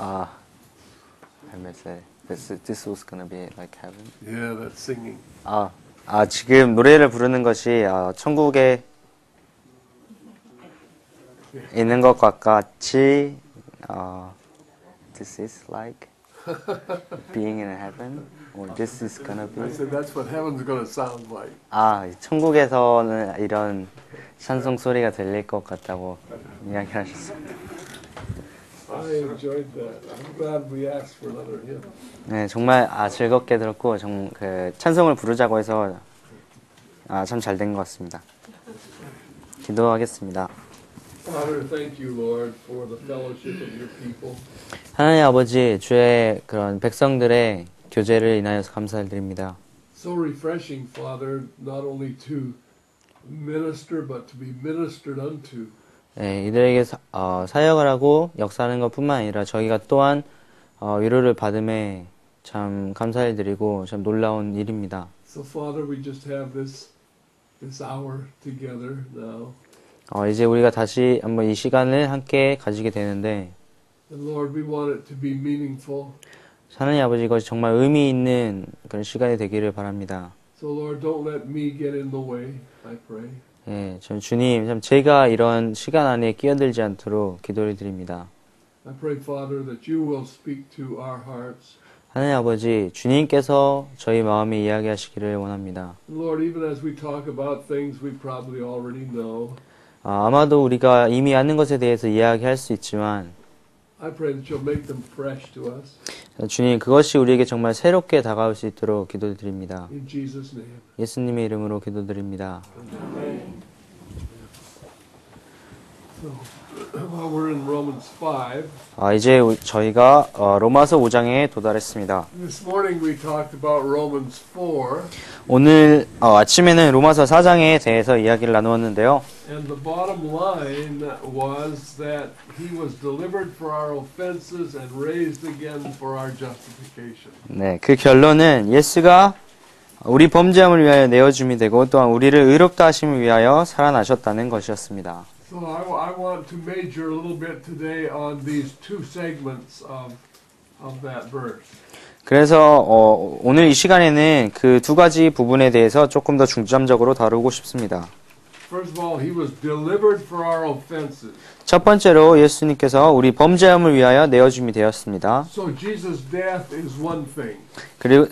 I must say this was gonna be like heaven. Yeah, that's singing. 지금 노래를 부르는 것이 천국에 있는 것과 같이 this is like being in heaven, or this is gonna be. I said that's what heaven's gonna sound like. 천국에서는 이런 찬송 소리가 들릴 것 같다고 이야기하셨어요. I enjoyed that. I'm glad we asked for another hymn. 네, 정말 즐겁게 들었고 찬송을 부르자고 해서 참 잘 된 것 같습니다. 기도하겠습니다. Father, thank you, Lord, for the fellowship of your people. 하나님 아버지, 주의 그런 백성들의 교제를 인하여서 감사드립니다. So refreshing, Father, not only to minister, but to be ministered unto. 네, 이들에게 사역을 하고 역사하는 것뿐만 아니라 저희가 또한 위로를 받음에 참 감사를 드리고 참 놀라운 일입니다. So Father, we just have this hour together now. 이제 우리가 다시 한번 이 시간을 함께 가지게 되는데, And Lord, we want it to be meaningful. 하나님 아버지, 이것이 정말 의미 있는 그런 시간이 되기를 바랍니다. So Lord, don't let me get in the way, I pray. 예, 주님, 참 제가 이런 시간 안에 끼어들지 않도록 기도를 드립니다. I pray, Father, that you will speak to our hearts. 하나님 아버지, 주님께서 저희 마음에 이야기하시기를 원합니다. Lord, even as we talk about things we probably already know, 아마도 우리가 이미 아는 것에 대해서 이야기할 수 있지만, I pray that you'll make them fresh to us. 주님, 그것이 우리에게 정말 새롭게 다가올 수 있도록 기도드립니다. In Jesus' name. 예수님의 이름으로 기도드립니다. Amen. So, while we're in Romans 5, 이제 저희가 로마서 5장에 도달했습니다. this morning we talked about Romans 4, 오늘 아침에는 로마서 4장에 대해서 이야기를 나누었는데요. and the bottom line was that he was delivered for our offenses and raised again for our justification. 네, 그 결론은 예수가 우리 범죄함을 위하여 내어줌이 되고 또한 우리를 의롭다 하심을 위하여 살아나셨다는 것이었습니다. So I want to major a little bit today on these two segments of that verse. 그래서 오늘 이 시간에는 그 두 가지 부분에 대해서 조금 더 중점적으로 다루고 싶습니다. First of all, he was delivered for our offenses. 첫 번째로 예수님께서 우리 범죄함을 위하여 내어줌이 되었습니다. So Jesus' death is one thing.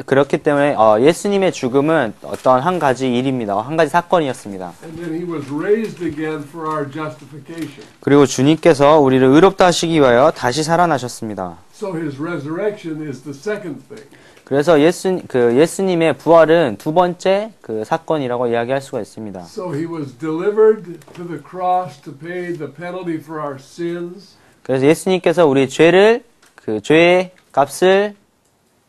그렇기 때문에 예수님의 죽음은 어떤 한 가지 일입니다. 한 가지 사건이었습니다. And then he was raised again for our justification. 그리고 주님께서 우리를 의롭다 하시기 위하여 다시 살아나셨습니다. So his resurrection is the second thing. 그래서 예수님의 부활은 두 번째 그 사건이라고 이야기할 수가 있습니다. So he was delivered to the cross to pay the penalty for our sins. 그래서 예수님께서 우리 죄의 값을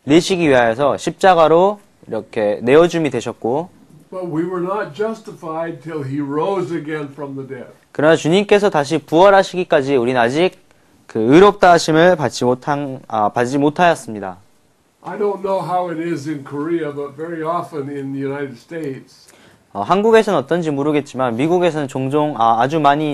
내시기 위하여서 십자가로 이렇게 내어줌이 되셨고, But we were not justified till he rose again from the dead. 그러나 주님께서 다시 부활하시기까지 우리는 아직 그 의롭다 하심을 받지 못하였습니다. I don't know how it is in Korea, but very often in the United States, 한국에서는 어떤지 모르겠지만 미국에서는 종종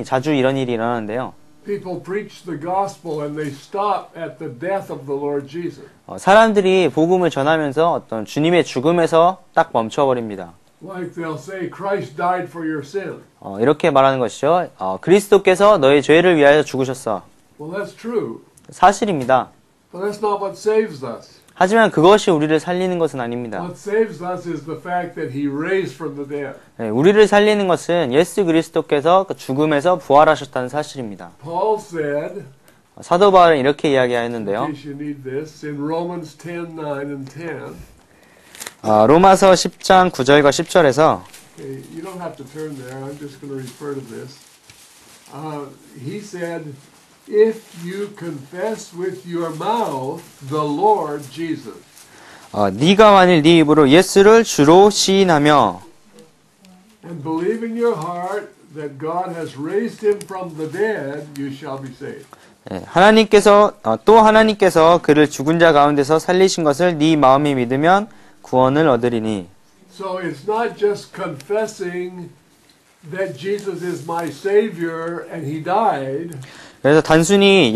자주 이런 일이 일어나는데요. people preach the gospel and they stop at the death of the Lord Jesus. 사람들이 복음을 전하면서 어떤 주님의 죽음에서 딱 멈춰버립니다. Like they'll say, Christ died for your sin. 이렇게 말하는 것이죠. 그리스도께서 너의 죄를 위하여 죽으셨어. Well, that's true, 사실입니다. but that's not what saves us. 하지만 그것이 우리를 살리는 것은 아닙니다. What saves us is the fact that he raised from the dead. 네, 우리를 살리는 것은 예수 그리스도께서 그 죽음에서 부활하셨다는 사실입니다. Paul said, 사도 바울은 이렇게 in 이야기하였는데요. case you need this, in Romans 10:9 and 10. 로마서 10장 9절과 10절에서 Okay, you don't have to turn there. I'm just going to refer to this. He said, if you confess with your mouth the Lord Jesus. 네가 만일 네 입으로 예수를 주로 시인하며 And believe in your heart that God has raised him from the dead, you shall be saved. 또 하나님께서 그를 죽은 자 가운데서 살리신 것을 네 마음에 믿으면 구원을 얻으리니. So it's not just confessing that Jesus is my Savior and he died. 그래서 단순히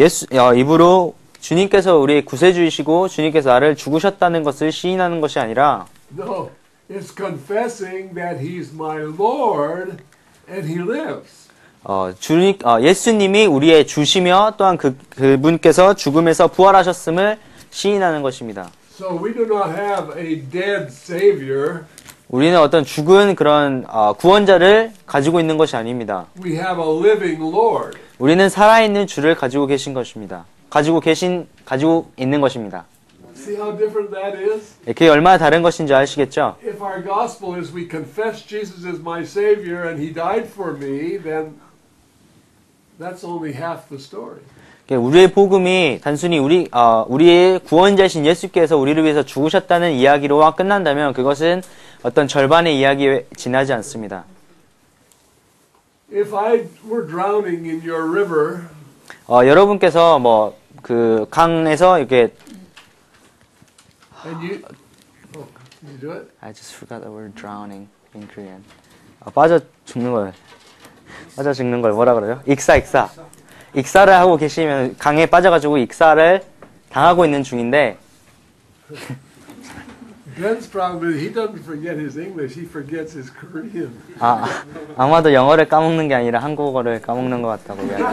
입으로 주님께서 우리의 구세주이시고 주님께서 나를 죽으셨다는 것을 시인하는 것이 아니라 No, it's confessing that He's my Lord and He lives. 예수님이 우리의 주시며 또한 그분께서 죽음에서 부활하셨음을 시인하는 것입니다. So we do not have a dead Savior. 우리는 어떤 죽은 그런 구원자를 가지고 있는 것이 아닙니다. We have a living Lord. 우리는 살아있는 주를 가지고 계신 것입니다. 가지고 있는 것입니다. See how different that is? 그게 얼마나 다른 것인지 아시겠죠? If our gospel is we confess Jesus as my Savior and He died for me, then that's only half the story. 우리의 복음이 단순히 우리의 구원자신 예수께서 우리를 위해서 죽으셨다는 이야기로만 끝난다면 그것은 어떤 절반의 이야기에 지나지 않습니다. If I were drowning in your river, 여러분께서 그 강에서 이렇게 and you do it? I just forgot the word drowning in Korean. 빠져 죽는 걸 뭐라 그래요? 익사를 하고 계시면 강에 빠져가지고 익사를 당하고 있는 중인데 Ben's problem is he doesn't forget his English, he forgets his Korean. 아마도 영어를 까먹는 게 아니라 한국어를 까먹는 것 같다고 이야기해요.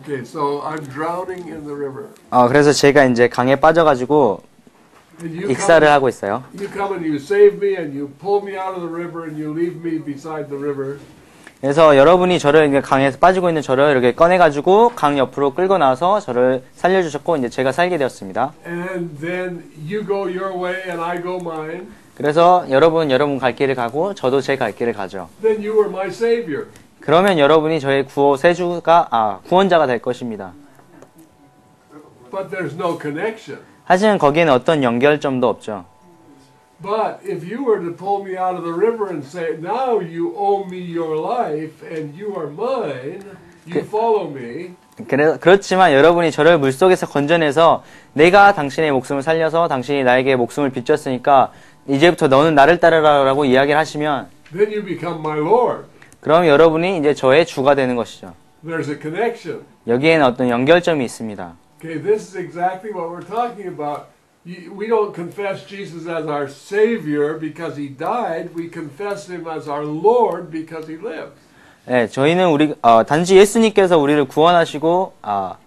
Okay, so I'm drowning in the river. 그래서 제가 이제 강에 빠져가지고 And you 익사를 하고 있어요. You come and you save me and you pull me out of the river and you leave me beside the river. 그래서 여러분이 저를 강에서 빠지고 있는 저를 이렇게 꺼내가지고 강 옆으로 끌고 나와서 저를 살려주셨고 이제 제가 살게 되었습니다. And then you go your way and I go mine. 그래서 여러분 갈 길을 가고 저도 제 갈 길을 가죠. Then you are my savior. 그러면 여러분이 저의 구원자가 될 것입니다. But there's no connection. 하지만 거기에는 어떤 연결점도 없죠. But if you were to pull me out of the river and say, now you owe me your life and you are mine, you follow me. 그렇지만 여러분이 저를 물속에서 건져내서 내가 당신의 목숨을 살려서 당신이 나에게 목숨을 빚졌으니까 이제부터 너는 나를 따르라라고 이야기를 하시면 Then you become my Lord. 그럼 여러분이 이제 저의 주가 되는 것이죠. There's a connection. 여기에는 어떤 연결점이 있습니다. Okay, this is exactly what we're talking about. We don't confess Jesus as our Savior because He died. We confess Him as our Lord because He lives. 네, 저희는 단지 예수님께서 우리를 구원하시고,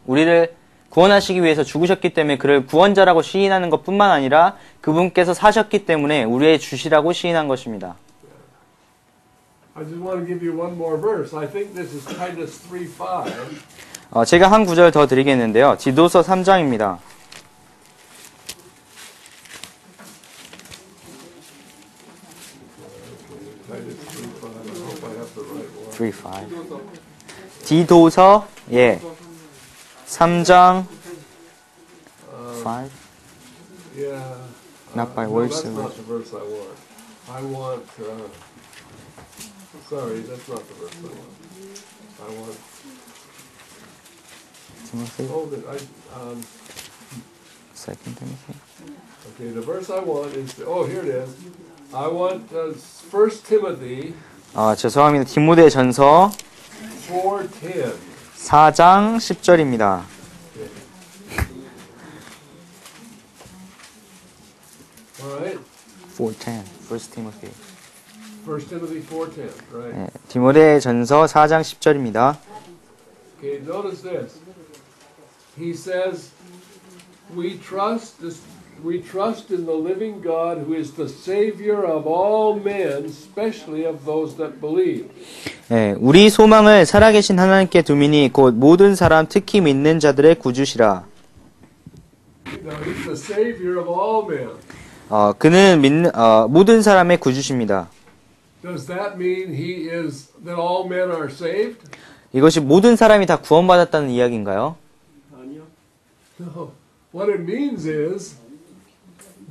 우리를 구원하시기 위해서 죽으셨기 때문에 그를 구원자라고 시인하는 것뿐만 아니라 그분께서 사셨기 때문에 우리의 주시라고 시인한 것입니다. I just want to give you one more verse. I think this is Titus 3:5. 제가 한 구절 더 드리겠는데요. 디도서 3장입니다. Titus 3:5. I hope I have the right one. 3:5. 디도서 3장 5. Yeah. Not by no, words. that's not the verse I want. I want. Sorry, that's not the verse I want. I want. Timothy. Hold it. 2 Timothy. Okay, the verse I want is. Here it is. I want 1 Timothy. 죄송합니다. 디모데 전서 4:10. 4장 10절입니다. All right. 4:10. 1 Timothy. 1 Timothy 4:10. Right. 네, 디모데 전서 4장 10절입니다. Okay, notice this. He says, we trust in the living God who is the Savior of all men, especially of those that believe. 네, 우리 소망을 살아계신 하나님께 두미니 곧 모든 사람 특히 믿는 자들의 구주시라. Now, he's the Savior of all men. 그는 모든 사람의 구주십니다. Does that mean that all men are saved? 이것이 모든 사람이 다 구원받았다는 이야기인가요? No. What it means is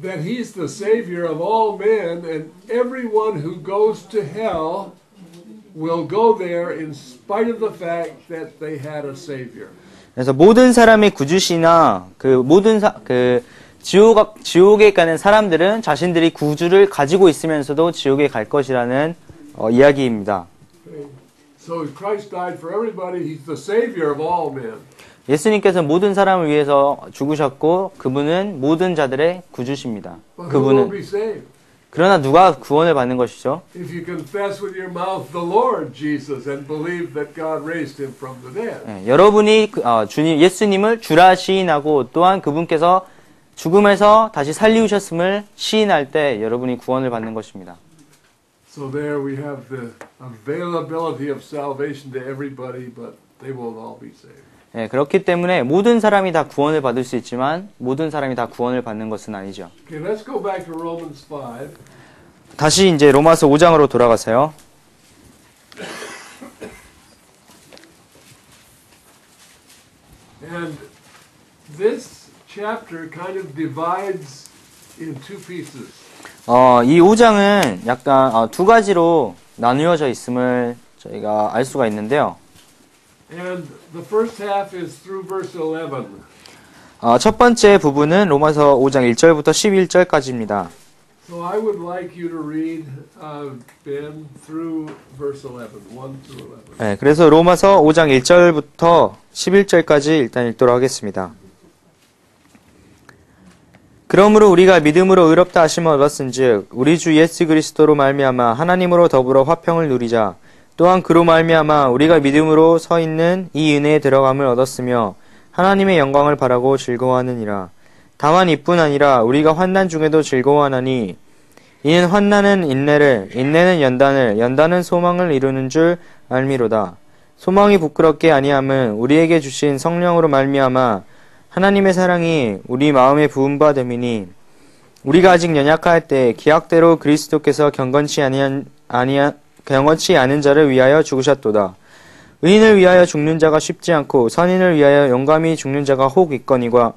that he's the Savior of all men, and everyone who goes to hell will go there in spite of the fact that they had a Savior. 그래서 모든 사람의 구주시나 지옥에 가는 사람들은 자신들이 구주를 가지고 있으면서도 지옥에 갈 것이라는 이야기입니다. Okay. So Christ died for everybody. He's the Savior of all men. 예수님께서 모든 사람을 위해서 죽으셨고 그분은 모든 자들의 구주십니다. But who will 그분은 be saved? 그러나 누가 구원을 받는 것이죠? If you confess with your mouth the Lord Jesus and believe that God raised him from the dead. 예, 여러분이 주님 예수님을 주라 시인하고 또한 그분께서 죽음에서 다시 살리우셨음을 시인할 때 여러분이 구원을 받는 것입니다. So there we have the availability of salvation to everybody, but they won't all be saved. 예, 그렇기 때문에 모든 사람이 다 구원을 받을 수 있지만 모든 사람이 다 구원을 받는 것은 아니죠. Okay, let's go back to Romans 5. 다시 이제 로마서 5장으로 돌아가세요. And this chapter kind of divides in two pieces. 이 5장은 약간 두 가지로 나누어져 있음을 저희가 알 수가 있는데요. And the first half is through verse 11. 첫 번째 부분은 로마서 5장 1절부터 11절까지입니다. So I would like you to read, Ben, through verse 11, 1 through 11. 네, 그래서 로마서 5장 1절부터 11절까지 일단 읽도록 하겠습니다. 그러므로 우리가 믿음으로 의롭다 하심을 얻었은즉 우리 주 예수 그리스도로 말미암아 하나님으로 더불어 화평을 누리자. 또한 그로 말미암아 우리가 믿음으로 서 있는 이 은혜에 들어감을 얻었으며 하나님의 영광을 바라고 즐거워하느니라. 다만 이뿐 아니라 우리가 환난 중에도 즐거워하나니 이는 환난은 인내를, 인내는 연단을, 연단은 소망을 이루는 줄 알미로다. 소망이 부끄럽게 아니함은 우리에게 주신 성령으로 말미암아 하나님의 사랑이 우리 마음에 부은 바 됨이니 우리가 아직 연약할 때 기약대로 그리스도께서 경건치 않은 자를 위하여 죽으셨도다. 의인을 위하여 죽는 자가 쉽지 않고 선인을 위하여 용감히 죽는 자가 혹 있거니와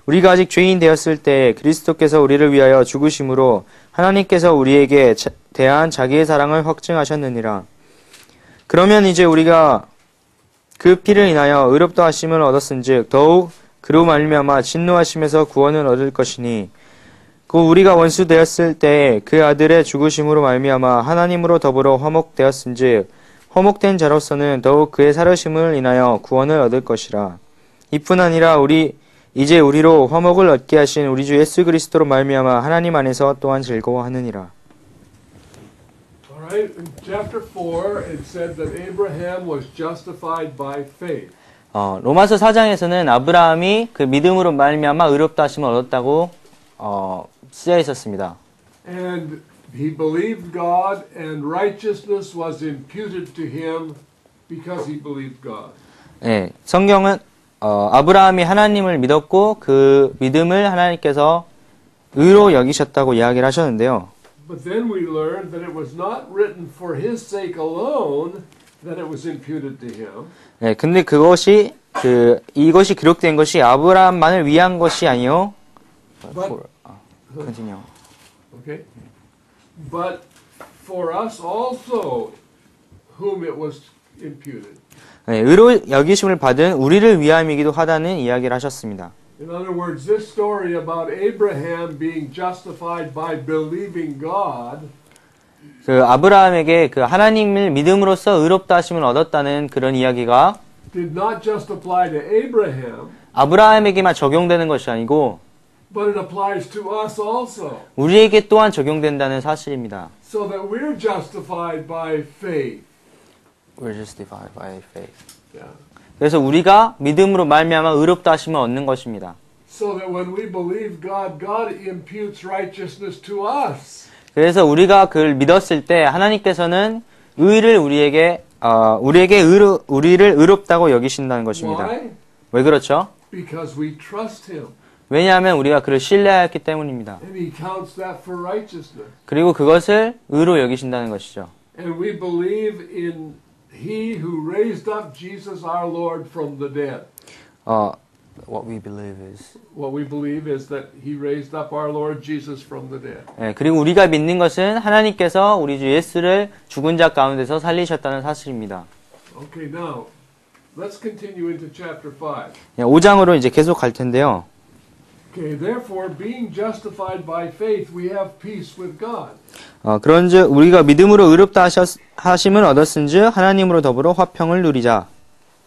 우리가 아직 죄인 되었을 때 그리스도께서 우리를 위하여 죽으심으로 하나님께서 우리에게 대한 자기의 사랑을 확증하셨느니라. 그러면 이제 우리가 그 피를 인하여 의롭다 하심을 얻었은즉 더욱 그로 말미암아 진노하심에서 구원을 얻을 것이니 그 우리가 원수 되었을 때 그 아들의 죽으심으로 말미암아 하나님으로 더불어 화목되었은즉 화목된 자로서는 더욱 그의 살으심을 인하여 구원을 얻을 것이라. 이뿐 아니라 이제 우리로 화목을 얻게 하신 우리 주 예수 그리스도로 말미암아 하나님 안에서 또한 즐거워하느니라. Alright, in chapter 4 it said that Abraham was justified by faith. 로마서 4장에서는 아브라함이 그 믿음으로 말미암아 의롭다 하심을 얻었다고 쓰여 있었습니다. And he believed God and righteousness was imputed to him because he believed God. 네, 성경은 아브라함이 하나님을 믿었고 그 믿음을 하나님께서 의로 여기셨다고 이야기를 하셨는데요. But then we learned that it was not written for his sake alone that it was imputed to him. 네, 근데 이것이 기록된 것이 아브라함만을 위한 것이 아니요. continue. Okay. But for us also whom it was imputed. 네, 의로 여기심을 받은 우리를 위함이기도 하다는 이야기를 하셨습니다. In other words, this story about Abraham being justified by believing God 그 아브라함에게 그 하나님을 믿음으로써 의롭다 하심을 얻었다는 그런 이야기가 did not just apply to Abraham, 아브라함에게만 적용되는 것이 아니고 but it applies to us also. 우리에게 또한 적용된다는 사실입니다. So that we're justified by faith. We're justified by faith. Yeah. 그래서 우리가 믿음으로 말미암아 의롭다 하심을 얻는 것입니다. So that when we believe God, God imputes righteousness to us. 그래서 우리가 그를 믿었을 때 하나님께서는 의를 우리를 의롭다고 여기신다는 것입니다. Why? 왜 그렇죠? Because we trust Him. 왜냐하면 우리가 그를 신뢰하였기 때문입니다. And He counts that for righteousness. 그리고 그것을 의로 여기신다는 것이죠. And we believe in He who raised up Jesus our Lord from the dead. What we believe is that He raised up our Lord Jesus from the dead. 네, 그리고 우리가 믿는 것은 하나님께서 우리 주 예수를 죽은 자 가운데서 살리셨다는 사실입니다. Okay, now let's continue into chapter 5. 5장으로 이제 계속 갈 텐데요. Okay, therefore, being justified by faith, we have peace with God. 그런즉 우리가 믿음으로 의롭다 하심을 얻었은즉 하나님으로 더불어 화평을 누리자.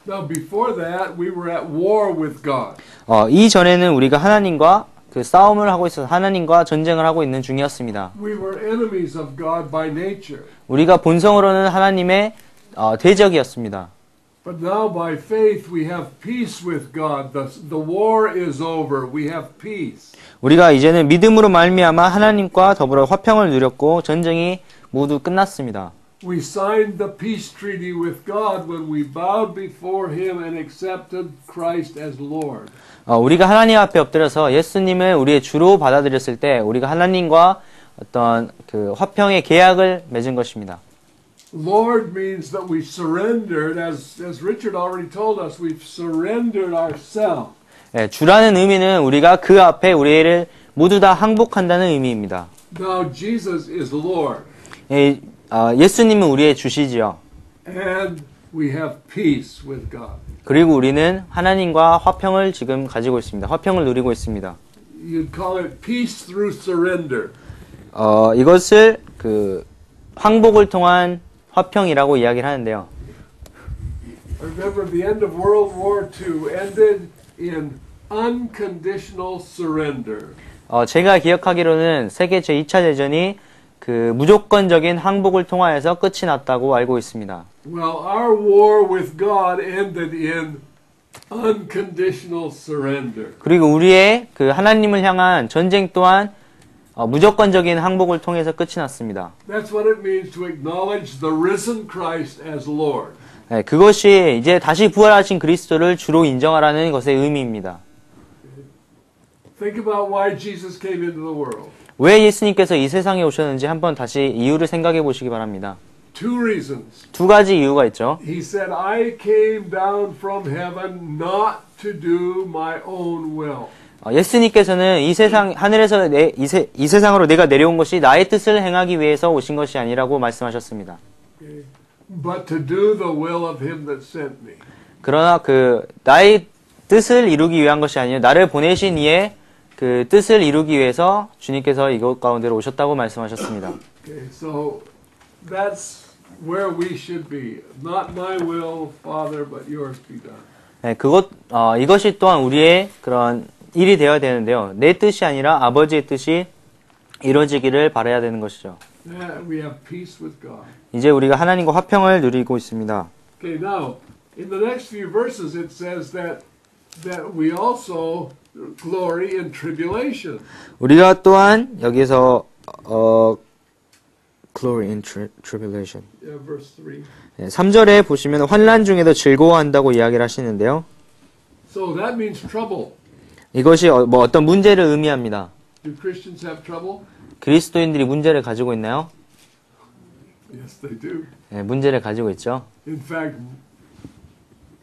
Now, before that, we were at war with God. 이전에는 우리가 하나님과 그 싸움을 하고 있어서 하나님과 전쟁을 하고 있는 중이었습니다. We were enemies of God by nature. 우리가 본성으로는 하나님의 대적이었습니다. But now by faith we have peace with God. The war is over. We have peace. 우리가 이제는 믿음으로 말미암아 하나님과 더불어 화평을 누렸고 전쟁이 모두 끝났습니다. We signed the peace treaty with God when we bowed before Him and accepted Christ as Lord. 우리가 하나님 앞에 엎드려서 예수님을 우리의 주로 받아들였을 때 우리가 하나님과 어떤 그 화평의 계약을 맺은 것입니다. Lord means that we surrendered, as Richard already told us, we've surrendered ourselves. 주라는 의미는 우리가 그 앞에 우리를 모두 다 항복한다는 의미입니다. Now Jesus is Lord. 예수님은 우리의 주시지요. And we have peace with God. 그리고 우리는 하나님과 화평을 지금 가지고 있습니다. 화평을 누리고 있습니다. You'd call it peace through surrender. 이것을 그 항복을 통한 화평이라고 이야기를 하는데요. Remember, the end of World War II ended in unconditional surrender. 제가 기억하기로는 세계 제2차 대전이 그 무조건적인 항복을 통하여서 끝이 났다고 알고 있습니다. Well, our war with God ended in unconditional surrender. 그리고 우리의 그 하나님을 향한 전쟁 또한 무조건적인 항복을 통해서 끝이 났습니다. That's what it means to acknowledge the risen Christ as Lord. 그것이 이제 다시 부활하신 그리스도를 주로 인정하라는 것의 의미입니다. Think about why Jesus came into the world. 왜 예수님께서 이 세상에 오셨는지 한번 다시 이유를 생각해 보시기 바랍니다. Two reasons. 두 가지 이유가 있죠. He said, I came down from heaven not to do my own will. 예수님께서는 이 세상 하늘에서 이 세상으로 내가 내려온 것이 나의 뜻을 행하기 위해서 오신 것이 아니라고 말씀하셨습니다. Okay. But to do the will of him that sent me. 그러나 그 나의 뜻을 이루기 위한 것이 아니라 나를 보내신 이의 그 뜻을 이루기 위해서 주님께서 이곳 가운데로 오셨다고 말씀하셨습니다. Okay, so that's where we should be. Not my will, Father, but yours be done. 이것이 또한 우리의 그런 일이 되어야 되는데요. 내 뜻이 아니라 아버지의 뜻이 이루어지기를 바라야 되는 것이죠. Yeah, we have peace with God. 이제 우리가 하나님과 화평을 누리고 있습니다. Okay, now in the next few verses it says that we also glory in tribulation. 우리가 또한 여기서 glory in tribulation. Yeah, verse 3. 3절에 보시면 환난 중에도 즐거워한다고 이야기를 하시는데요. So that means trouble. 이것이 어떤 문제를 의미합니다. Do Christians have trouble? 그리스도인들이 문제를 가지고 있나요? Yes, they do. 네, 문제를 가지고 있죠. In fact,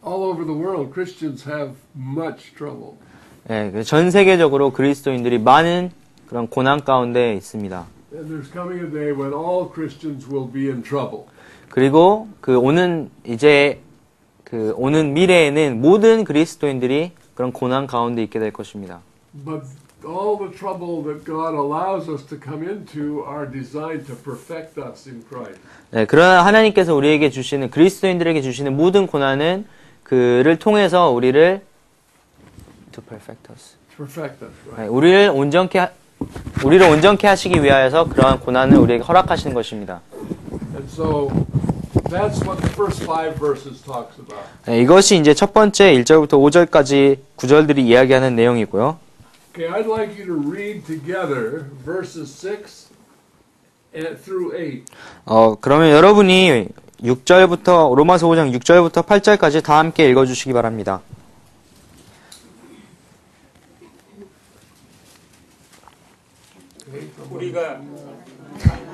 all over the world, Christians have much trouble. 네, 전 세계적으로 그리스도인들이 많은 그런 고난 가운데 있습니다. And there's coming a day when all Christians will be in trouble. 그리고 오는 미래에는 모든 그리스도인들이 그런 고난 가운데 있게 될 것입니다. But all the trouble that God allows us to come into are designed to perfect us in Christ. 네, 그러나 하나님께서 우리에게 주시는 그리스도인들에게 주시는 모든 고난은 그를 통해서 우리를 to perfect us. Perfect us, right? 네, 우리를 온전케 하시기 위하여서 그러한 고난을 우리에게 허락하시는 것입니다. And so that's what the first 5 verses talks about. 네, 이것이 이제 첫 번째 1절부터 5절까지 구절들이 이야기하는 내용이고요. Okay, I'd like you to read together verses 6 through 8. 그러면 여러분이 6절부터 로마서 5장 6절부터 8절까지 다 함께 읽어 주시기 바랍니다. 우리가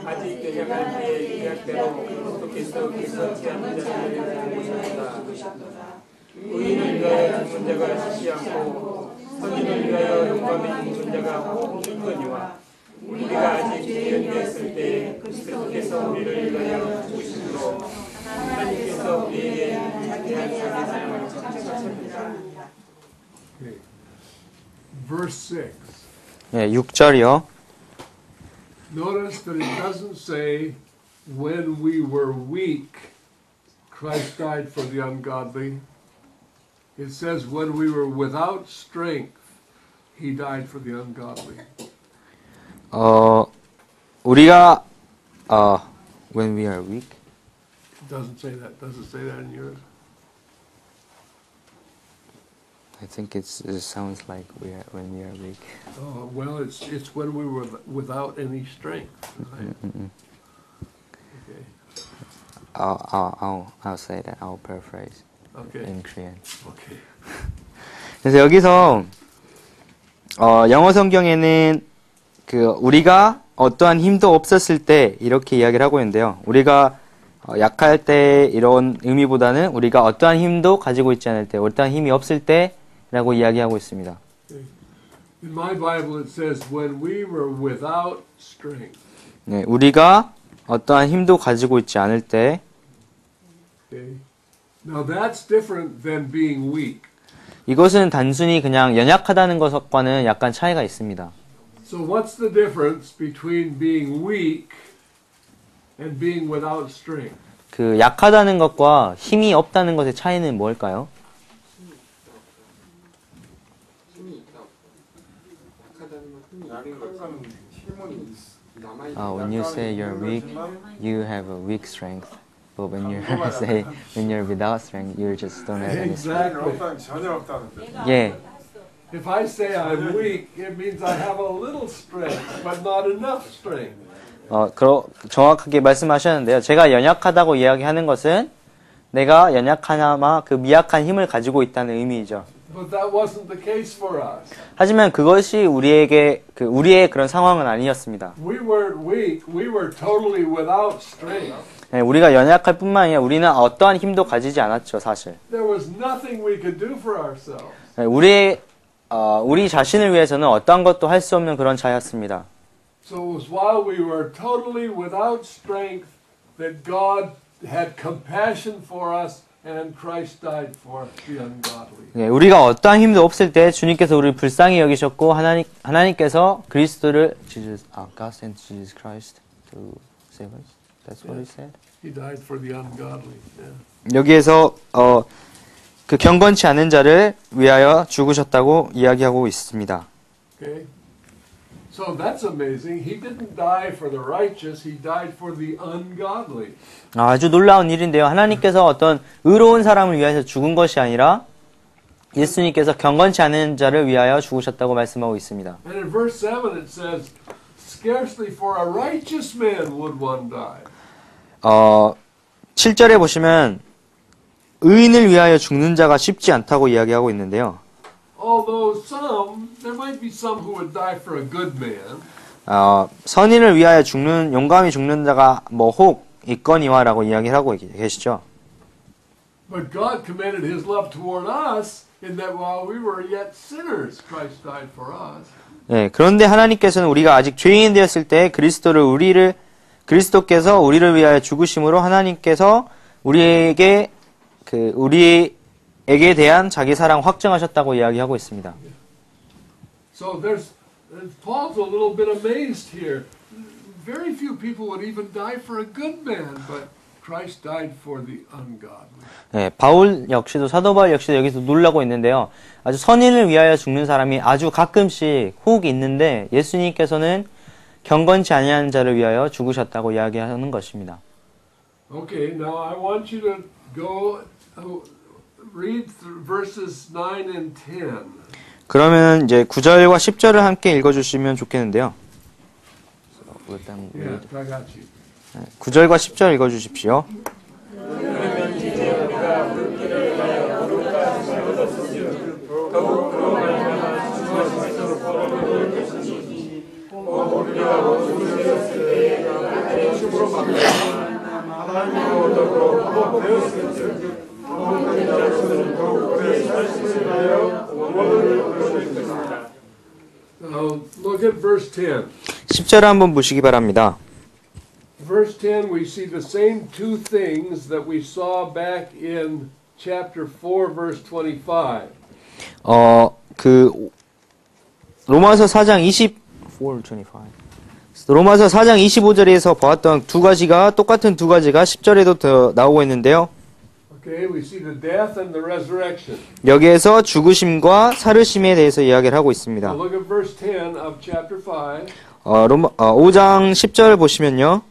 아직 연약할 때의 계약대로 그리스도께서 피하는 자를 보셨도다. 의인을 위하여 죽는 자가 죽지 않고 선인을 위하여 영광에 죽는 자가 있거니와 우리가 아직 주연되었을 때 그리스도께서 우리를 위하여 죽으심으로 하나님께서 우리에게 대한 사랑을 청하셨습니다. verse 6. 예, 6절이요. Notice that it doesn't say, when we were weak, Christ died for the ungodly. It says, when we were without strength, he died for the ungodly. 우리가 when we are weak. It doesn't say that. Does it say that in yours? I think it sounds like when we are weak. Oh, well, it's when we were without any strength. Right? Okay. I'll say that. I'll paraphrase Okay. in Korean. Okay. 그래서 여기서 영어 성경에는 그 우리가 어떠한 힘도 없었을 때 이렇게 이야기를 하고 있는데요. 우리가 약할 때 이런 의미보다는 우리가 어떠한 힘도 가지고 있지 않을 때, 어떠한 힘이 없을 때라고 이야기하고 있습니다. In my Bible it says when we were without strength. 네, 우리가 어떠한 힘도 가지고 있지 않을 때. Okay. Now that's different than being weak. 이것은 단순히 그냥 연약하다는 것과는 약간 차이가 있습니다. So what's the difference between being weak and being without strength? 그 약하다는 것과 힘이 없다는 것의 차이는 뭘까요? When you say you're weak, you have a weak strength. But when you say when you're without strength, you just don't have any strength. Exactly. 예, If I say I'm weak, it means I have a little strength, but not enough strength. 정확하게 말씀하셨는데요. 제가 연약하다고 이야기하는 것은 내가 연약하나마 그 미약한 힘을 가지고 있다는 의미이죠. But that wasn't the case for us. 하지만 그것이 우리의 그런 상황은 아니었습니다. We weren't weak. We were totally without strength. 네, 우리가 연약할 뿐만 아니라 우리는 어떠한 힘도 가지지 않았죠, 사실. There was nothing we could do for ourselves. 네, 우리 자신을 위해서는 어떠한 것도 할 수 없는 그런 자였습니다. So it was while we were totally without strength that God had compassion for us and Christ died for the ungodly. 네, 우리가 어떠한 힘도 없을 때 주님께서 우리를 불쌍히 여기셨고 하나님께서 그리스도를 God sent Jesus Christ to save us. That's what he said. He died for the ungodly. Yeah. 여기에서 그 경건치 않은 자를 위하여 죽으셨다고 이야기하고 있습니다. Okay. So that's amazing. He didn't die for the righteous. He died for the ungodly. 아주 놀라운 일인데요. 하나님께서 어떤 의로운 사람을 위해서 죽은 것이 아니라 예수님께서 경건치 않은 자를 위하여 죽으셨다고 말씀하고 있습니다. And in verse 7 it says, scarcely for a righteous man would one die. 7절에 보시면 의인을 위하여 죽는 자가 쉽지 않다고 이야기하고 있는데요. Although there might be some who would die for a good man. 선인을 위하여 용감히 죽는 자가 혹 있거니와라고 이야기를 하고 계시죠. But God commended His love toward us in that while we were yet sinners, Christ died for us. 네, 그런데 하나님께서는 우리가 아직 죄인 되었을 때 그리스도께서 우리를 위하여 죽으심으로 하나님께서 우리에게 대한 자기 사랑 확증하셨다고 이야기하고 있습니다. So Paul's a little bit amazed here. Very few people would even die for a good man, but Christ died for the ungodly. 네, 사도 바울 역시도 여기서 놀라고 있는데요. 아주 선인을 위하여 죽는 사람이 아주 가끔씩 혹 있는데 예수님께서는 경건치 아니한 자를 위하여 죽으셨다고 이야기하는 것입니다. Okay, now I want you to go read verses 9 and 10. 그러면 이제 9절과 10절을 함께 읽어주시면 좋겠는데요. Yeah, I got you. 9절과 10절 읽어주십시오. Look at verse 10. 10절을 한번 보시기 바랍니다. Verse 10, we see the same two things that we saw back in chapter 4, verse 25. 로마서 4장 25. 로마서 4장 25절에서 보았던 두 가지가 똑같은 두 가지가 10절에도 더 나오고 있는데요. Okay, we see the death and the resurrection. 여기에서 죽으심과 살으심에 대해서 이야기를 하고 있습니다. Now look at verse 10 of chapter 5. 5장 10절 보시면요.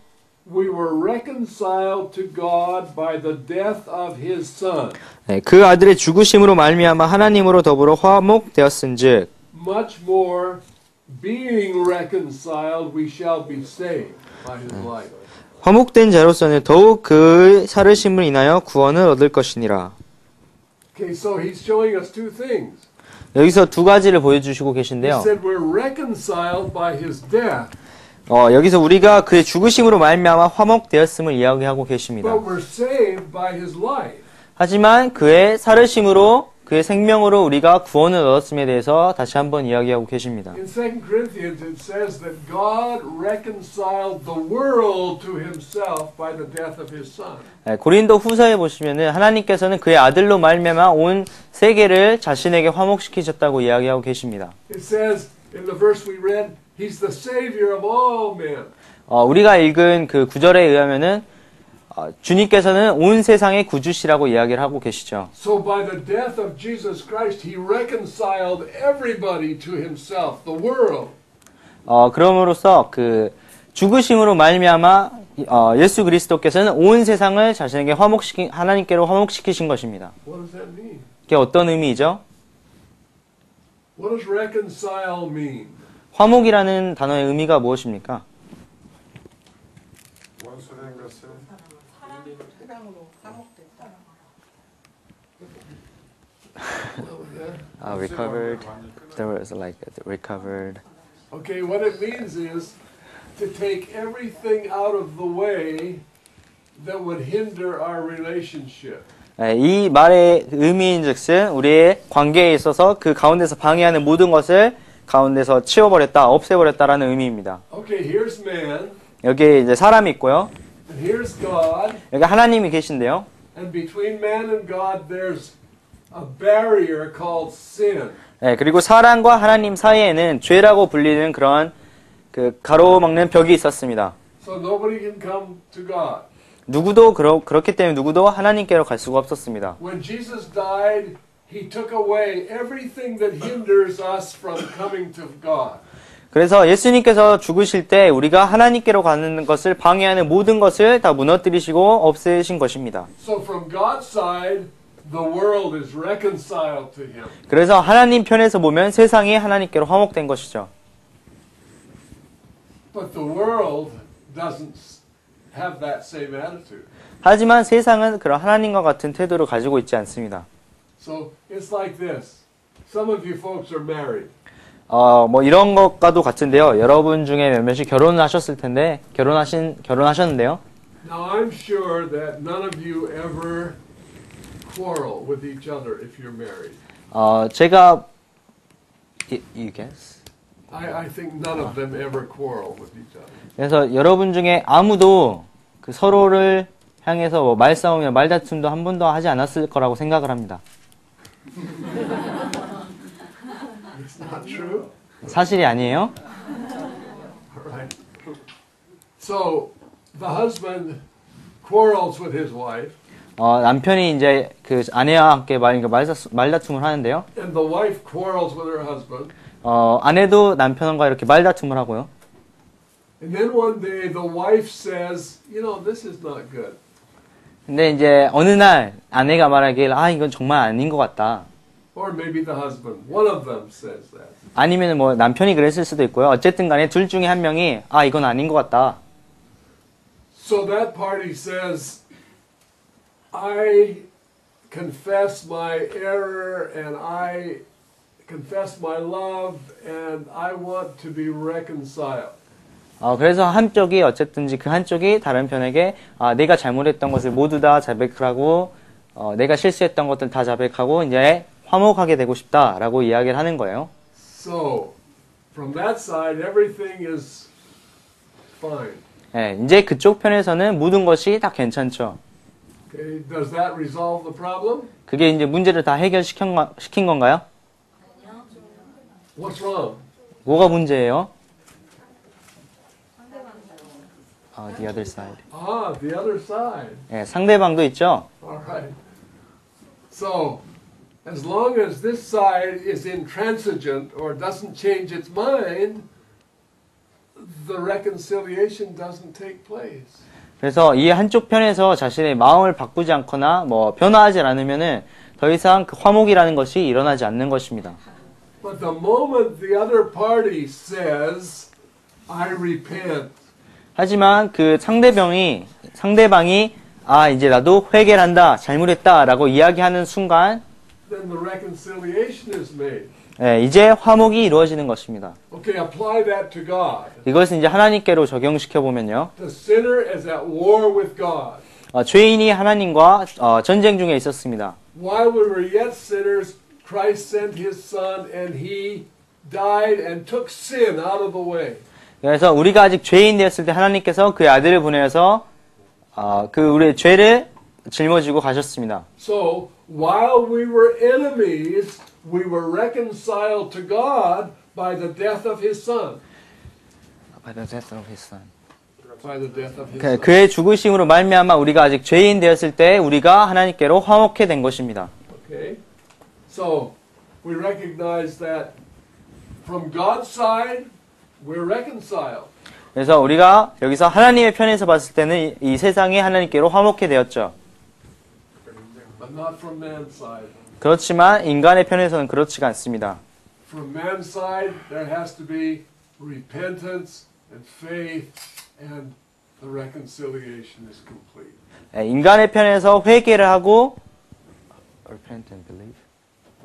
We were reconciled to God by the death of his son. 네, 그 아들의 죽으심으로 말미암아 하나님으로 더불어 화목되었은즉 Much more being reconciled we shall be saved by his life. 화목된 자로서는 더욱 그 살으심을 인하여 구원을 얻을 것이니라. Okay, so he's showing us two things. 여기서 두 가지를 보여주시고 He 계신데요. said we're reconciled by his death, 여기서 우리가 그의 죽으심으로 말미암아 화목되었음을 이야기하고 계십니다. but we're saved by his life. 하지만 그의 살으심으로 그의 생명으로 우리가 구원을 얻었음에 대해서 다시 한번 이야기하고 계십니다. In 2 Corinthians it says that God reconciled the world to himself by the death of his son. 고린도 후서에 보시면은 하나님께서는 그의 아들로 말미암아 온 세계를 자신에게 화목시키셨다고 이야기하고 계십니다. It says in the verse we read, he's the savior of all men. 우리가 읽은 그 구절에 의하면은 주님께서는 온 세상의 구주시라고 이야기를 하고 계시죠. So by the death of Jesus Christ, he reconciled everybody to himself, the world. 그럼으로써 그 죽으심으로 말미암아 예수 그리스도께서는 온 세상을 자신에게 하나님께로 화목시키신 것입니다. What does that mean? 이게 어떤 의미이죠? What does reconcile mean? 화목이라는 단어의 의미가 무엇입니까? 원수된 것을 Recovered. There was like recovered. Okay, what it means is to take everything out of the way that would hinder our relationship. 이 말의 의미인즉슨 우리의 관계에 있어서 그 가운데서 방해하는 모든 것을 가운데서 치워버렸다, 없애버렸다라는 의미입니다. Okay, here's man, 여기 이제 사람이 있고요. and here's God, 여기 하나님이 계신데요. and between man and God there's a barrier called sin. 그리고 사람과 하나님 사이에는 죄라고 불리는 그런 그 가로막는 벽이 있었습니다. So nobody can come to God. 누구도 그렇기 때문에 누구도 하나님께로 갈 수가 없었습니다. When Jesus died, he took away everything that hinders us from coming to God. 그래서 예수님께서 죽으실 때 우리가 하나님께로 가는 것을 방해하는 모든 것을 다 무너뜨리시고 없애신 것입니다. So from God's side, the world is reconciled to him. 그래서 하나님 편에서 보면 세상이 하나님께로 화목된 것이죠. But the world doesn't have that same attitude. 하지만 세상은 그런 하나님과 같은 태도를 가지고 있지 않습니다. So it's like this. Some of you folks are married. 뭐 이런 것과도 같은데요. 여러분 중에 몇몇이 결혼을 하셨을 텐데 결혼하셨는데요. Now I'm sure that none of you ever quarrel with each other if you're married. 제가 you guess? I think none of them ever quarrel with each other. 그래서 여러분 중에 아무도 그 서로를 향해서 뭐 말싸움이나 말다툼도 한 번도 하지 않았을 거라고 생각을 합니다. It's not true. 사실이 아니에요. All right. So the husband quarrels with his wife, 남편이 이제 그 아내와 함께 말다툼을 하는데요. and the wife quarrels with her husband. 아내도 남편과 이렇게 말다툼을 하고요. And then one day the wife says, you know, this is not good. 근데 이제 어느 날 아내가 말하길 이건 정말 아닌 것 같다. Or maybe the husband. One of them says that. 아니면 뭐 남편이 그랬을 수도 있고요. 어쨌든 간에 둘 중에 한 명이 이건 아닌 것 같다. So that party says, I confess my error and I confess my love and I want to be reconciled. 그래서 한쪽이 어쨌든지 그 한쪽이 다른 편에게 내가 잘못했던 것을 모두 다 자백을 하고 내가 실수했던 것들 다 자백하고 이제 화목하게 되고 싶다라고 이야기를 하는 거예요. So from that side everything is fine. 이제 그쪽 편에서는 모든 것이 다 괜찮죠. Okay, does that resolve the problem? 그게 이제 문제를 다 해결시킨 건가요? What's wrong? 뭐가 문제예요? The other side. The other side. 예, 상대방도 있죠. All right. So, as long as this side is intransigent or doesn't change its mind, the reconciliation doesn't take place. 그래서 이 한쪽 편에서 자신의 마음을 바꾸지 않거나 뭐 변화하지 않으면은 더 이상 그 화목이라는 것이 일어나지 않는 것입니다. But the moment the other party says, I repent, 하지만 그 상대방이 이제 나도 회개를 한다, 잘못했다라고 이야기하는 순간 then the reconciliation is made. 예, 이제 화목이 이루어지는 것입니다. Okay, apply that to God. 이것을 이제 하나님께로 적용시켜 보면요. The sinner is at war with God. 죄인이 하나님과 전쟁 중에 있었습니다. While we were yet sinners, Christ sent His Son and He died and took sin out of the way. 그래서 우리가 아직 죄인 되었을 때 하나님께서 그의 아들을 보내서 그 우리의 죄를 짊어지고 가셨습니다. So, while we were enemies, we were reconciled to God by the death of His Son. By the death of his son. By the death of His Son. 그의 죽으심으로 말미암아 우리가 아직 죄인 되었을 때 우리가 하나님께로 화목해 된 것입니다. Okay? So, we recognize that from God's side, we're reconciled. 그래서 우리가 여기서 하나님의 편에서 봤을 때는 이 세상에 하나님께로 화목해 되었죠. But not from man's side. 그렇지만 인간의 편에서는 그렇지가 않습니다. From man's side, there has to be repentance and faith, and the reconciliation is complete. 인간의 편에서 회개를 하고 repent and believe.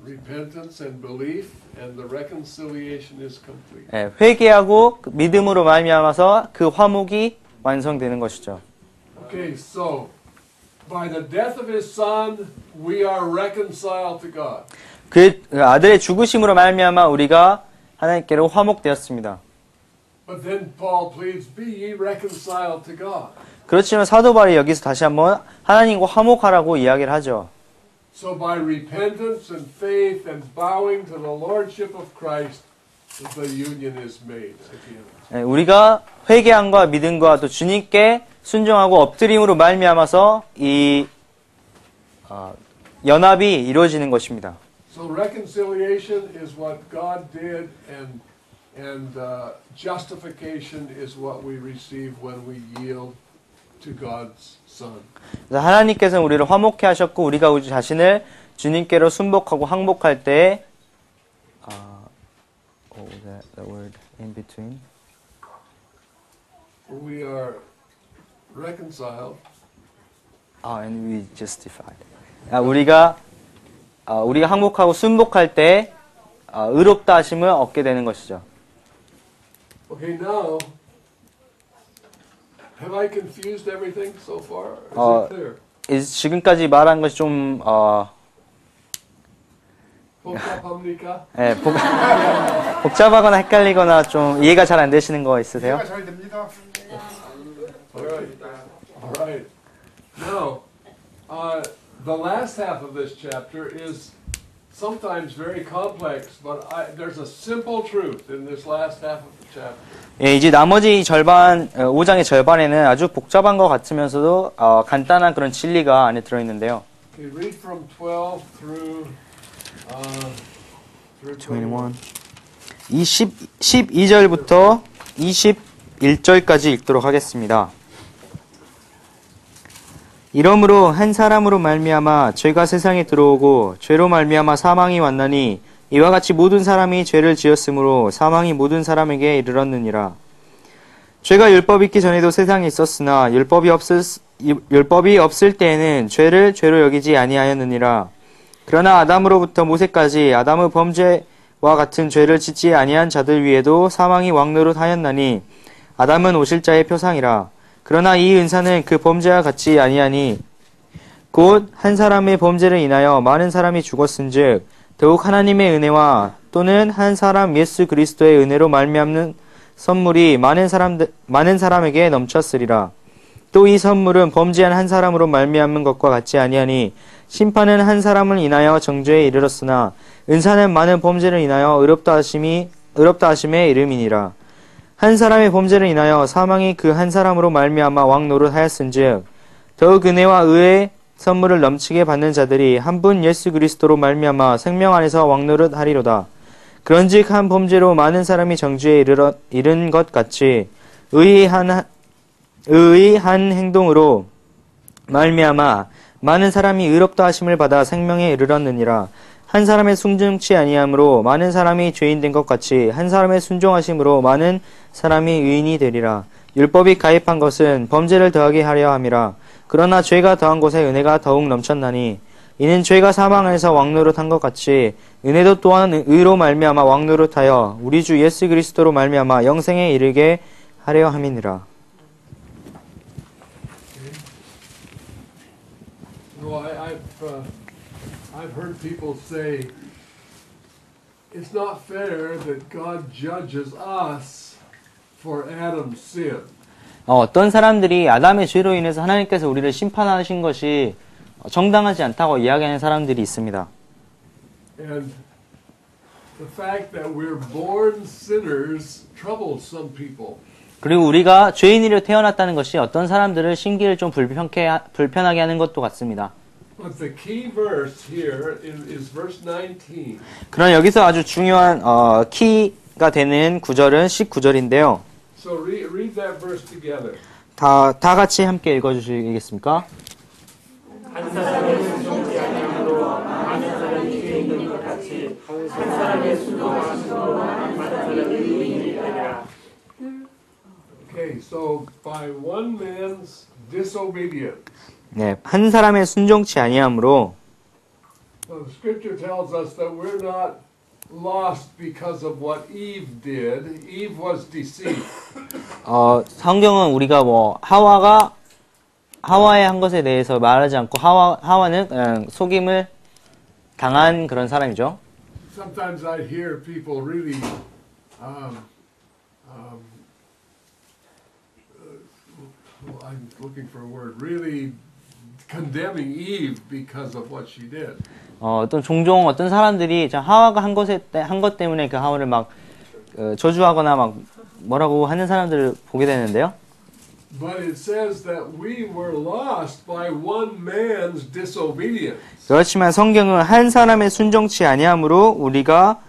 Repentance and belief, and the reconciliation is complete. 회개하고 믿음으로 말미암아서 그 화목이 완성되는 것이죠. Okay, so by the death of His Son, we are reconciled to God. 그 아들의 죽으심으로 말미암아 우리가 하나님께로 화목되었습니다. But then Paul pleads, be ye reconciled to God. 그렇지만 사도 바울이 여기서 다시 한번 하나님과 화목하라고 이야기를 하죠. So by repentance and faith and bowing to the Lordship of Christ, the union is made again. 우리가 회개함과 믿음과 또 주님께 순종하고 엎드림으로 말미암아서 이 연합이 이루어지는 것입니다. So reconciliation is what God did, and justification is what we receive when we yield to God's Son. 그래서 하나님께서는 우리를 화목케 하셨고 우리가 우리 자신을 주님께로 순복하고 항복할 때 the word in between. We are reconciled. And we justified. 우리가 항복하고 순복할 때 의롭다 하심을 얻게 되는 것이죠. Okay, now, have I confused everything so far? Is it clear? 지금까지 말한 것이 좀 복잡합니까? 복잡하거나 헷갈리거나 좀 이해가 잘 안 되시는 거 있으세요? 잘 됩니다. All right. Now, the last half of this chapter is sometimes very complex, but there's a simple truth in this last half of the chapter. 예, 이제 나머지 절반 5장의 절반에는 아주 복잡한 것 같으면서도 간단한 그런 진리가 안에 들어 있는데요. Okay, read from 12 through 21. 12절부터 21절까지 읽도록 하겠습니다. 이러므로 한 사람으로 말미암아 죄가 세상에 들어오고 죄로 말미암아 사망이 왔나니 이와 같이 모든 사람이 죄를 지었으므로 사망이 모든 사람에게 이르렀느니라. 죄가 율법이 있기 전에도 세상에 있었으나 율법이 없을 때에는 죄를 죄로 여기지 아니하였느니라. 그러나 아담으로부터 모세까지 아담의 범죄와 같은 죄를 짓지 아니한 자들 위에도 사망이 왕노릇하였나니 아담은 오실자의 표상이라. 그러나 이 은사는 그 범죄와 같지 아니하니 곧 한 사람의 범죄를 인하여 많은 사람이 죽었은즉 더욱 하나님의 은혜와 또는 한 사람 예수 그리스도의 은혜로 말미암는 선물이 많은 사람에게 넘쳤으리라. 또 이 선물은 범죄한 한 사람으로 말미암는 것과 같지 아니하니 심판은 한 사람을 인하여 정죄에 이르렀으나 은사는 많은 범죄를 인하여 의롭다 하심의 이름이니라. 한 사람의 범죄를 인하여 사망이 그 한 사람으로 말미암아 왕노릇하였은즉 더욱 은혜와 의의 선물을 넘치게 받는 자들이 한 분 예수 그리스도로 말미암아 생명 안에서 왕노릇하리로다. 그런즉 한 범죄로 많은 사람이 정죄에 이른 것 같이 의의 한 행동으로 말미암아 많은 사람이 의롭다 하심을 받아 생명에 이르렀느니라. 한 사람의 순종치 아니함으로 많은 사람이 죄인 된 것 같이 한 사람의 순종하심으로 많은 사람이 의인이 되리라. 율법이 가입한 것은 범죄를 더하게 하려 함이라. 그러나 죄가 더한 곳에 은혜가 더욱 넘쳤나니 이는 죄가 사망 안에서 왕노릇한 것 같이 은혜도 또한 의로 말미암아 왕노릇하여 우리 주 예수 그리스도로 말미암아 영생에 이르게 하려 함이니라. Well, I've heard people say it's not fair that God judges us for Adam's sin. 어떤 사람들이 아담의 죄로 인해서 하나님께서 우리를 심판하신 것이 정당하지 않다고 이야기하는 사람들이 있습니다. And the fact that we're born sinners troubles some people. 그리고 우리가 죄인으로 태어났다는 것이 어떤 사람들을 심기를 좀 불편하게 하는 것도 같습니다. But the key verse here is verse 19. 그러나 여기서 아주 중요한 키가 되는 구절은 19절인데요. So read that verse together. 다 같이 함께 읽어주시겠습니까? 한 사람의 순종치 아니함으로 많은 사람이 죄인 된 것 같이 한 사람의 순종하심으로 많은 사람이 의인이 되리라. Okay, so by one man's disobedience. 네, 한 사람의 순종치 아니함으로 So the scripture tells us that we're not lost because of what Eve did. Eve was deceived. 성경은 우리가 하와의 한 것에 대해서 말하지 않고 하와는 그냥 속임을 당한 그런 사람이죠. Sometimes I hear people really I'm looking for a word. Really condemning Eve because of what she did. 종종 어떤 사람들이 하와가 한 것 때문에 그 하와를 막 저주하거나 막 뭐라고 하는 사람들을 보게 되는데요. But it says that we were lost by one man's disobedience. 그렇지만 성경은 한 사람의 순종치 아니함으로 우리가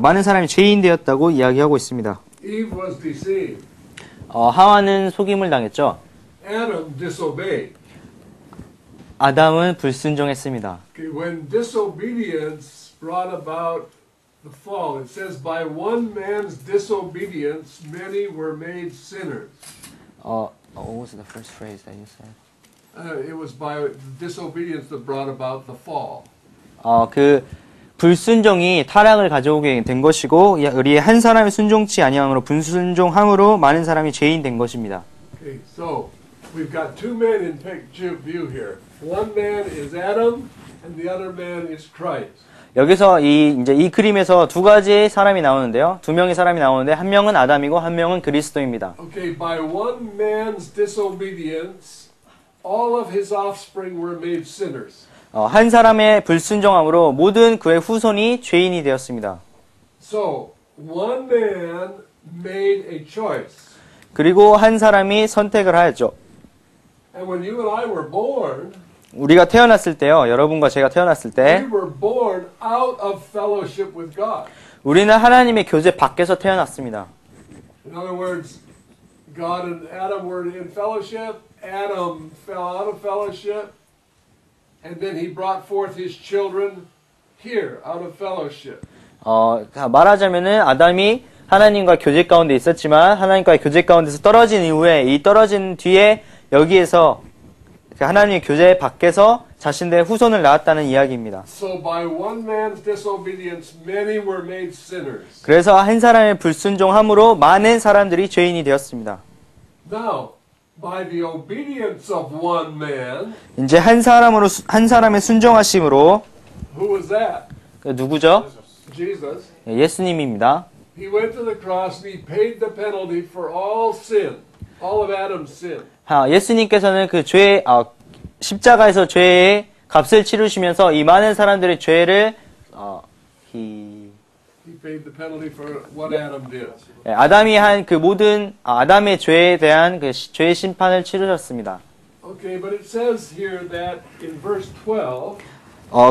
많은 사람이 죄인 되었다고 이야기하고 있습니다. Eve was deceived. 하와는 속임을 당했죠. Adam disobeyed. 아담은 불순종했습니다. Okay, when disobedience brought about the fall, it says by one man's disobedience many were made sinners. What was the first phrase that you said? It was by disobedience that brought about the fall. 그 불순종이 타락을 가져오게 된 것이고 우리의 한 사람의 순종치 아니함으로 불순종함으로 많은 사람이 죄인 된 것입니다. Okay, so we've got two men in picture view here. One man is Adam, and the other man is Christ. 여기서 이 그림에서 두 가지의 사람이 나오는데요. 두 명의 사람이 나오는데 한 명은 아담이고 한 명은 그리스도입니다. Okay, by one man's disobedience, all of his offspring were made sinners. 한 사람의 불순종함으로 모든 그의 후손이 죄인이 되었습니다. So, one man made a choice. 그리고 한 사람이 선택을 하였죠. And when you and I were born, 우리가 태어났을 때요. 여러분과 제가 태어났을 we 때 were born out of fellowship with God. 우리는 하나님의 교제 밖에서 태어났습니다. In other words, God and Adam were in fellowship. Adam fell out of fellowship. And then he brought forth his children here out of fellowship. 말하자면은 아담이 하나님과 교제 가운데 있었지만 하나님과의 교제 가운데서 떨어진 이후에 이 떨어진 뒤에 여기에서 하나님의 교제 밖에서 자신들의 후손을 낳았다는 이야기입니다. So by one man's disobedience, many were made sinners. 그래서 한 사람의 불순종함으로 많은 사람들이 죄인이 되었습니다. Now, by the obedience of one man, 이제 한 사람의 순종하심으로 who was that? 누구죠? Jesus. 예수님입니다. He went to the cross and he paid the penalty for all sin, all of Adam's sin. 예수님께서는 그 십자가에서 죄의 값을 치르시면서 이 많은 사람들의 죄를 He paid the penalty for what Adam did. 예, 아담이 한 그 모든 아담의 죄에 대한 그 죄의 심판을 치르셨습니다. Okay, but it says here that in verse 12,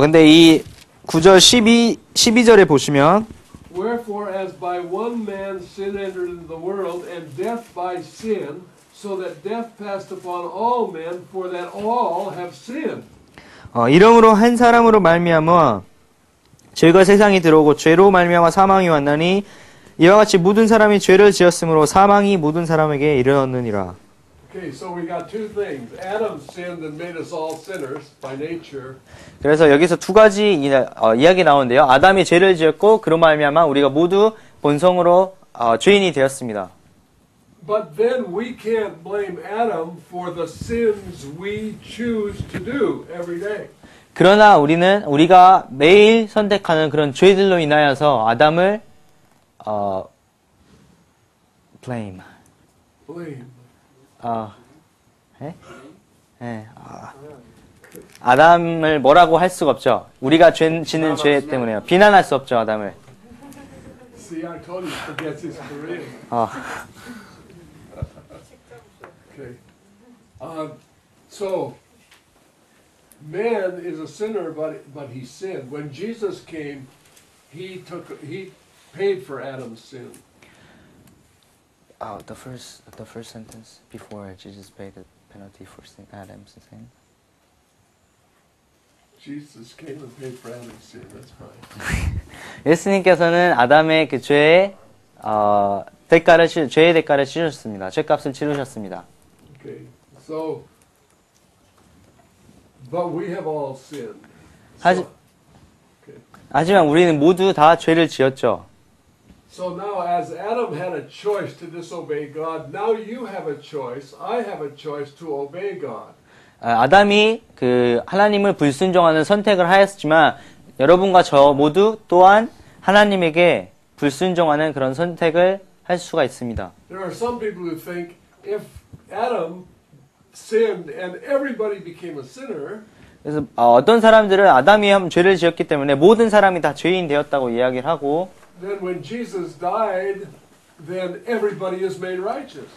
근데 이 9절 12절에 보시면 wherefore as by one man sin entered into the world, and death by sin, so that death passed upon all men, for that all have sinned. 이러므로 한 사람으로 말미암아 죄가 세상에 들어오고 죄로 말미암아 사망이 왔나니 이와 같이 모든 사람이 죄를 지었으므로 사망이 모든 사람에게 이르렀느니라. Okay, so we got two things. Adam sinned and made us all sinners by nature. 그래서 여기서 두 가지 이야기 나오는데요. 아담이 죄를 지었고 그로 말미암아 우리가 모두 본성으로 죄인이 되었습니다. But then we can't blame Adam for the sins we choose to do every day. 그러나 우리가 매일 선택하는 그런 죄들로 인하여서 아담을 blame. 아담을 뭐라고 할 수가 없죠. 우리가 짓는 죄 때문에요. 비난할 수 없죠, 아담을. See, I told you he forgets his Korean. Okay. So, man is a sinner, but he sinned. When Jesus came, he paid for Adam's sin. The first sentence before Jesus paid the penalty for Adam's sin. Jesus came and paid for Adam's sin. That's fine. 예수님께서는 아담의 그 죄의 대가를 치르셨습니다. 죄값을 치르셨습니다. Okay. So, but we have all sinned. 하지만 우리는 모두 다 죄를 지었죠. So now, as Adam had a choice to disobey God, now you have a choice. I have a choice to obey God. 아담이 그 하나님을 불순종하는 선택을 하였지만 여러분과 저 모두 또한 하나님에게 불순종하는 그런 선택을 할 수가 있습니다. There are some people who think if Adam sinned and everybody became a sinner, 그래서 어떤 사람들은 아담이 한 죄를 지었기 때문에 모든 사람이 다 죄인 되었다고 이야기를 하고 then when Jesus died, then everybody is made righteous.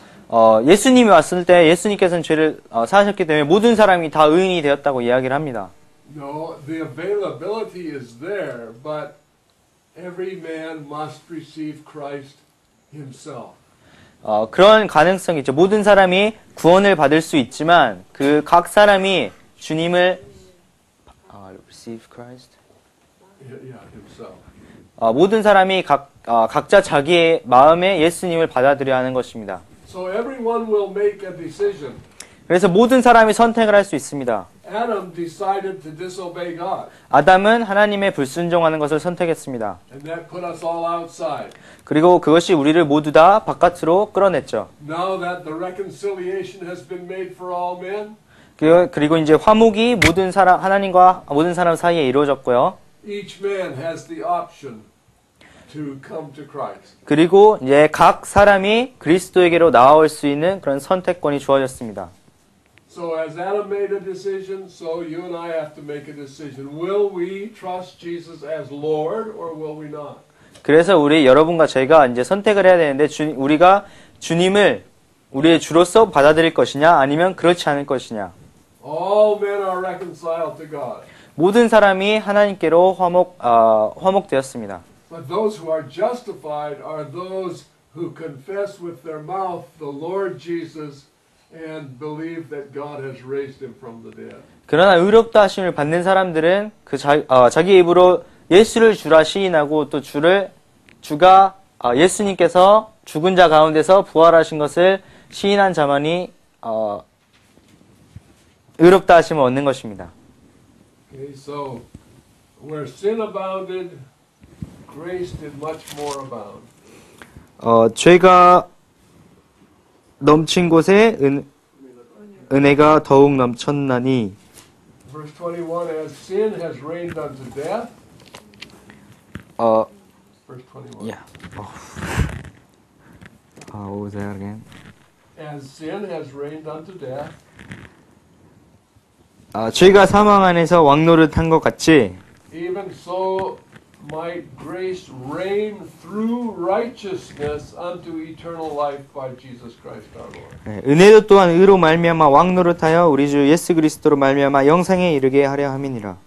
예수님이 왔을 때 예수님께서는 죄를 사하셨기 때문에 모든 사람이 다 의인이 되었다고 이야기를 합니다. No, the availability is there, but every man must receive Christ himself. 그런 가능성이 있죠. 모든 사람이 구원을 받을 수 있지만 그 각 사람이 주님을 receive Christ. Yeah, himself. 모든 사람이 각자 자기의 마음에 예수님을 받아들여야 하는 것입니다. So everyone will make a decision. 그래서 모든 사람이 선택을 할 수 있습니다. Adam decided to disobey God. 아담은 하나님의 불순종하는 것을 선택했습니다. And that put us all outside. 그리고 그것이 우리를 모두 다 바깥으로 끌어냈죠. Now that the reconciliation has been made for all men, 그리고 이제 화목이 하나님과 모든 사람 사이에 이루어졌고요. each man has the option to come to Christ. 그리고 이제 각 사람이 그리스도에게로 나아올 수 있는 그런 선택권이 주어졌습니다. So as Adam made a decision, so you and I have to make a decision. Will we trust Jesus as Lord or will we not? 그래서 여러분과 제가 이제 선택을 해야 되는데 우리가 주님을 우리의 주로서 받아들일 것이냐 아니면 그렇지 않을 것이냐. All men are reconciled to God. 모든 사람이 하나님께로 화목되었습니다. But those who are justified are those who confess with their mouth the Lord Jesus and believe that God has raised him from the dead. 그러나 의롭다 하심을 받는 사람들은 자기 입으로 예수를 주라 시인하고 또 주가 예수님께서 죽은 자 가운데서 부활하신 것을 시인한 자만이 의롭다 하심을 얻는 것입니다. Okay, so where sin abounded, grace did much more abound. 죄가 넘친 곳에 은혜가 더욱 넘쳤나니. Verse 21, as sin has reigned unto death. Verse 21. Yeah. What was that again? As sin has reigned unto death. 죄가 사망 안에서 왕노릇한 것 같이 Even so might grace reign through righteousness unto eternal life by Jesus Christ our Lord. 네, 은혜도 또한 의로 말미암아 왕노릇하여 우리 주 예수 그리스도로 말미암아 영생에 이르게 하려 함이니라.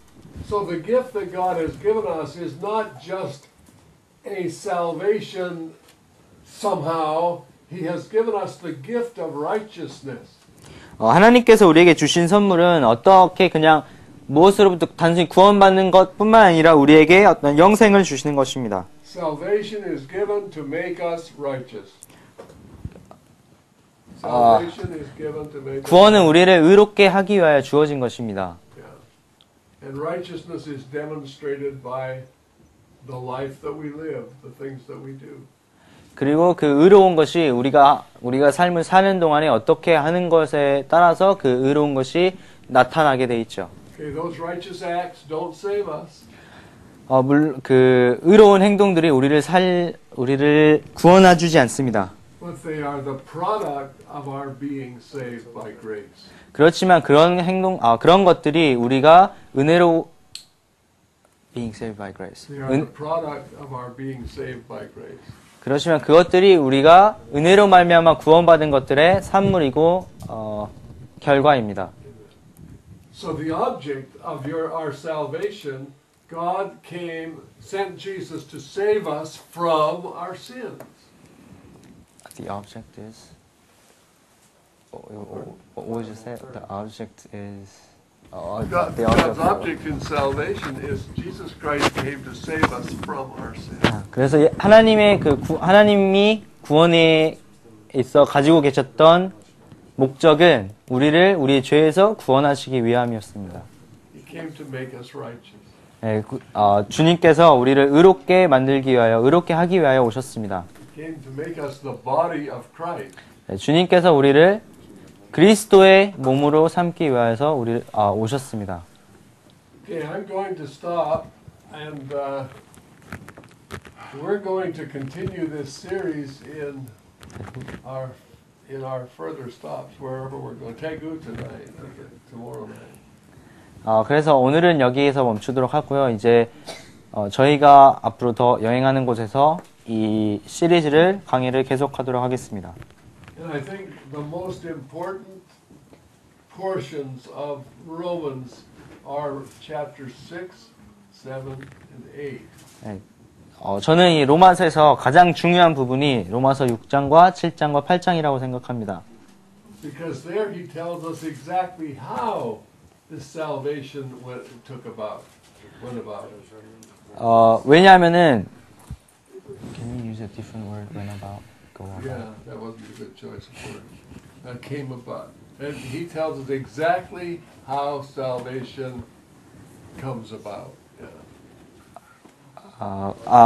So the gift that God has given us is not just a salvation somehow. He has given us the gift of righteousness. 하나님께서 우리에게 주신 선물은 어떻게 그냥 무엇으로부터 단순히 구원받는 것뿐만 아니라 우리에게 어떤 영생을 주시는 것입니다. Salvation is given to make us righteous. Salvation is given to make us 구원은 우리를 의롭게 하기 위하여 주어진 것입니다. And righteousness is demonstrated by the life that we live, the things that we do. 그리고 그 의로운 것이 우리가 삶을 사는 동안에 어떻게 하는 것에 따라서 그 의로운 것이 나타나게 돼 있죠. Okay, those righteous acts don't save us. 그 의로운 행동들이 우리를 구원해 주지 않습니다. But they are the product of our being saved by grace. 그렇지만 그런 것들이 우리가 은혜로 being saved by grace. They are the product of our being saved by grace. 그렇지만 그것들이 우리가 은혜로 말미암아 구원받은 것들의 산물이고 결과입니다. So the object of our salvation, God sent Jesus to save us from our sins. The object is. What would you say? The object is. God's object in salvation is Jesus Christ came to save us from our sins. 그래서 하나님이 구원에 있어 가지고 계셨던 목적은 우리의 죄에서 구원하시기 위함이었습니다. He came to make us righteous. 네, 주님께서 우리를 의롭게 만들기 위하여, 의롭게 하기 위하여 오셨습니다. He came to make us the body of Christ. 네, 주님께서 우리를 그리스도의 몸으로 삼기 위하여서 오셨습니다. Okay, I'm going to stop, and we're going to continue this series in our further stops, wherever we're going. Daegu tonight, tomorrow night. 그래서 오늘은 여기에서 멈추도록 하고요. 이제 저희가 앞으로 더 여행하는 곳에서 이 시리즈를 강의를 계속하도록 하겠습니다. And I think the most important portions of Romans are chapter 6, 7, and 8. 네, 저는 이 로마서에서 가장 중요한 부분이 로마서 6장과 7장과 8장이라고 생각합니다. Because there he tells us exactly how this salvation went about. 왜냐하면은 Can you use a different word when about? Go about. Yeah, that wasn't a good choice of words. That came about. And he tells us exactly how salvation comes about.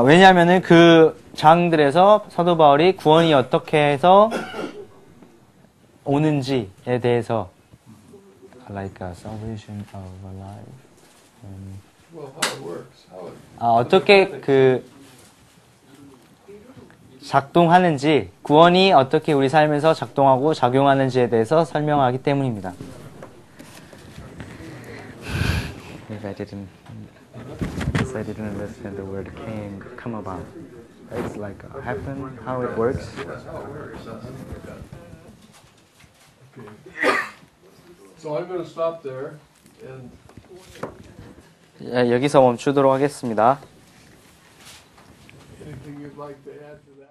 왜냐하면은 그 장들에서 사도 바울이 구원이 어떻게 해서 오는지에 대해서 like salvation of a life. Well, how it works. 어떻게 작동하는지, 구원이 어떻게 우리 삶에서 작동하고 작용하는지에 대해서 설명하기 때문입니다. If I didn't understand the word come about. It's like happen, how it works. That's how it works. Okay. So I'm going to stop there and 여기서 멈추도록 하겠습니다. anything you'd like to add to that?